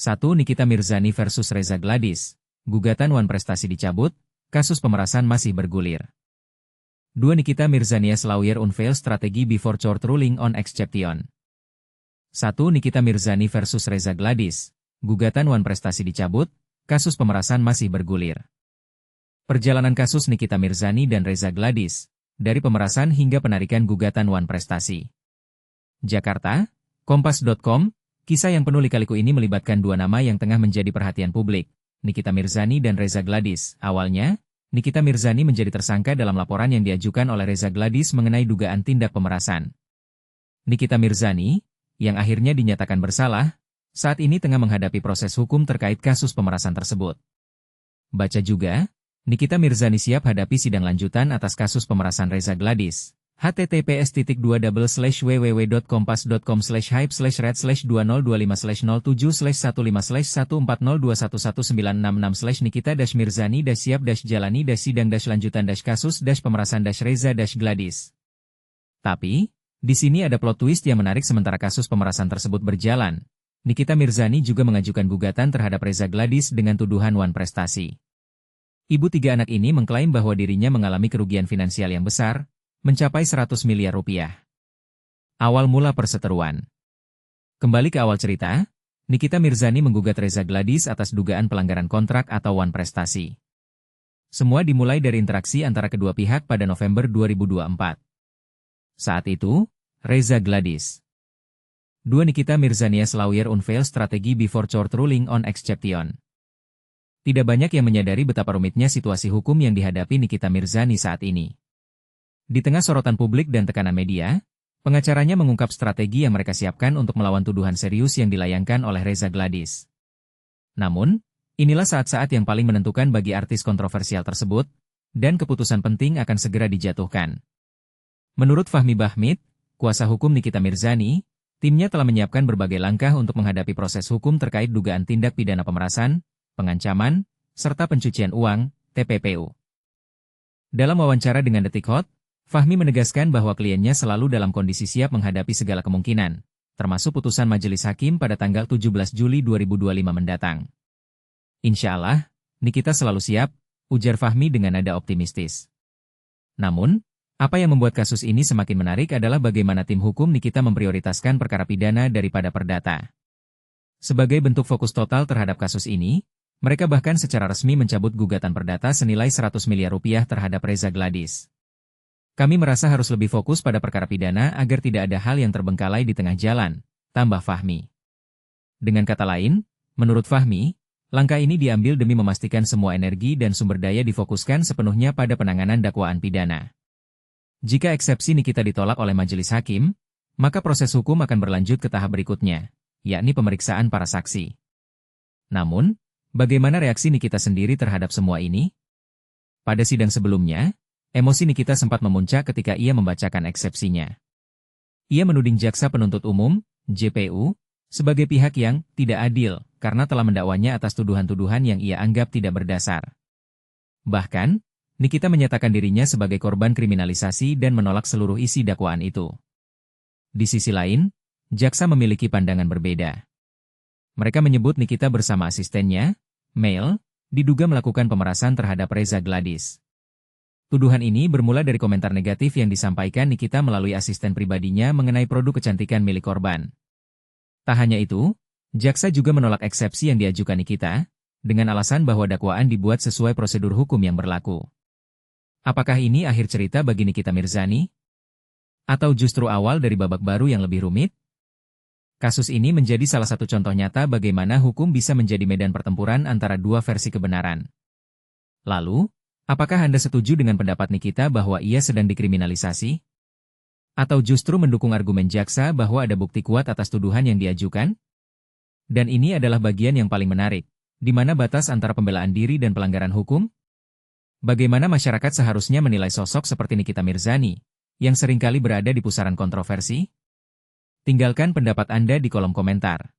1. Nikita Mirzani versus Reza Gladys. Gugatan Wan prestasi dicabut, kasus pemerasan masih bergulir. 2. Nikita Mirzani's lawyer unveil strategi before court ruling on exception. 1. Nikita Mirzani versus Reza Gladys. Gugatan Wan prestasi dicabut, kasus pemerasan masih bergulir. Perjalanan kasus Nikita Mirzani dan Reza Gladys, dari pemerasan hingga penarikan gugatan Wan prestasi. Jakarta, Kompas.com. Kisah yang penuh lika-liku ini melibatkan dua nama yang tengah menjadi perhatian publik, Nikita Mirzani dan Reza Gladys. Awalnya, Nikita Mirzani menjadi tersangka dalam laporan yang diajukan oleh Reza Gladys mengenai dugaan tindak pemerasan. Nikita Mirzani, yang akhirnya dinyatakan bersalah, saat ini tengah menghadapi proses hukum terkait kasus pemerasan tersebut. Baca juga, Nikita Mirzani siap hadapi sidang lanjutan atas kasus pemerasan Reza Gladys. https://hype/red/2015/hype/2015/15966/nikita-mirzani-siap-jalan-kasus-pemerasan-Reza-Gladys. Tapi, di sini ada plot twist yang menarik. Sementara kasus pemerasan tersebut berjalan, Nikita Mirzani juga mengajukan gugatan terhadap Reza Gladys dengan tuduhan wan prestasi. Ibu tiga anak ini mengklaim bahwa dirinya mengalami kerugian finansial yang besar, mencapai 100 miliar rupiah. Awal mula perseteruan. Kembali ke awal cerita, Nikita Mirzani menggugat Reza Gladys atas dugaan pelanggaran kontrak atau wan prestasi. Semua dimulai dari interaksi antara kedua pihak pada November 2024. Saat itu, Reza Gladys. 2. Nikita Mirzani's lawyer unveil strategi before court ruling on exception. Tidak banyak yang menyadari betapa rumitnya situasi hukum yang dihadapi Nikita Mirzani saat ini. Di tengah sorotan publik dan tekanan media, pengacaranya mengungkap strategi yang mereka siapkan untuk melawan tuduhan serius yang dilayangkan oleh Reza Gladys. Namun, inilah saat-saat yang paling menentukan bagi artis kontroversial tersebut, dan keputusan penting akan segera dijatuhkan. Menurut Fahmi Bahmid, kuasa hukum Nikita Mirzani, timnya telah menyiapkan berbagai langkah untuk menghadapi proses hukum terkait dugaan tindak pidana pemerasan, pengancaman, serta pencucian uang, TPPU. Dalam wawancara dengan Detik Hot, Fahmi menegaskan bahwa kliennya selalu dalam kondisi siap menghadapi segala kemungkinan, termasuk putusan majelis hakim pada tanggal 17 Juli 2025 mendatang. Insya Allah, Nikita selalu siap, ujar Fahmi dengan nada optimistis. Namun, apa yang membuat kasus ini semakin menarik adalah bagaimana tim hukum Nikita memprioritaskan perkara pidana daripada perdata. Sebagai bentuk fokus total terhadap kasus ini, mereka bahkan secara resmi mencabut gugatan perdata senilai 100 miliar rupiah terhadap Reza Gladys. Kami merasa harus lebih fokus pada perkara pidana agar tidak ada hal yang terbengkalai di tengah jalan, tambah Fahmi. Dengan kata lain, menurut Fahmi, langkah ini diambil demi memastikan semua energi dan sumber daya difokuskan sepenuhnya pada penanganan dakwaan pidana. Jika eksepsi Nikita ditolak oleh majelis hakim, maka proses hukum akan berlanjut ke tahap berikutnya, yakni pemeriksaan para saksi. Namun, bagaimana reaksi Nikita sendiri terhadap semua ini? Pada sidang sebelumnya, emosi Nikita sempat memuncak ketika ia membacakan eksepsinya. Ia menuding jaksa penuntut umum, JPU, sebagai pihak yang tidak adil karena telah mendakwanya atas tuduhan-tuduhan yang ia anggap tidak berdasar. Bahkan, Nikita menyatakan dirinya sebagai korban kriminalisasi dan menolak seluruh isi dakwaan itu. Di sisi lain, jaksa memiliki pandangan berbeda. Mereka menyebut Nikita bersama asistennya, Mel, diduga melakukan pemerasan terhadap Reza Gladys. Tuduhan ini bermula dari komentar negatif yang disampaikan Nikita melalui asisten pribadinya mengenai produk kecantikan milik korban. Tak hanya itu, jaksa juga menolak eksepsi yang diajukan Nikita, dengan alasan bahwa dakwaan dibuat sesuai prosedur hukum yang berlaku. Apakah ini akhir cerita bagi Nikita Mirzani? Atau justru awal dari babak baru yang lebih rumit? Kasus ini menjadi salah satu contoh nyata bagaimana hukum bisa menjadi medan pertempuran antara dua versi kebenaran. Lalu, apakah Anda setuju dengan pendapat Nikita bahwa ia sedang dikriminalisasi? Atau justru mendukung argumen jaksa bahwa ada bukti kuat atas tuduhan yang diajukan? Dan ini adalah bagian yang paling menarik, di mana batas antara pembelaan diri dan pelanggaran hukum? Bagaimana masyarakat seharusnya menilai sosok seperti Nikita Mirzani, yang seringkali berada di pusaran kontroversi? Tinggalkan pendapat Anda di kolom komentar.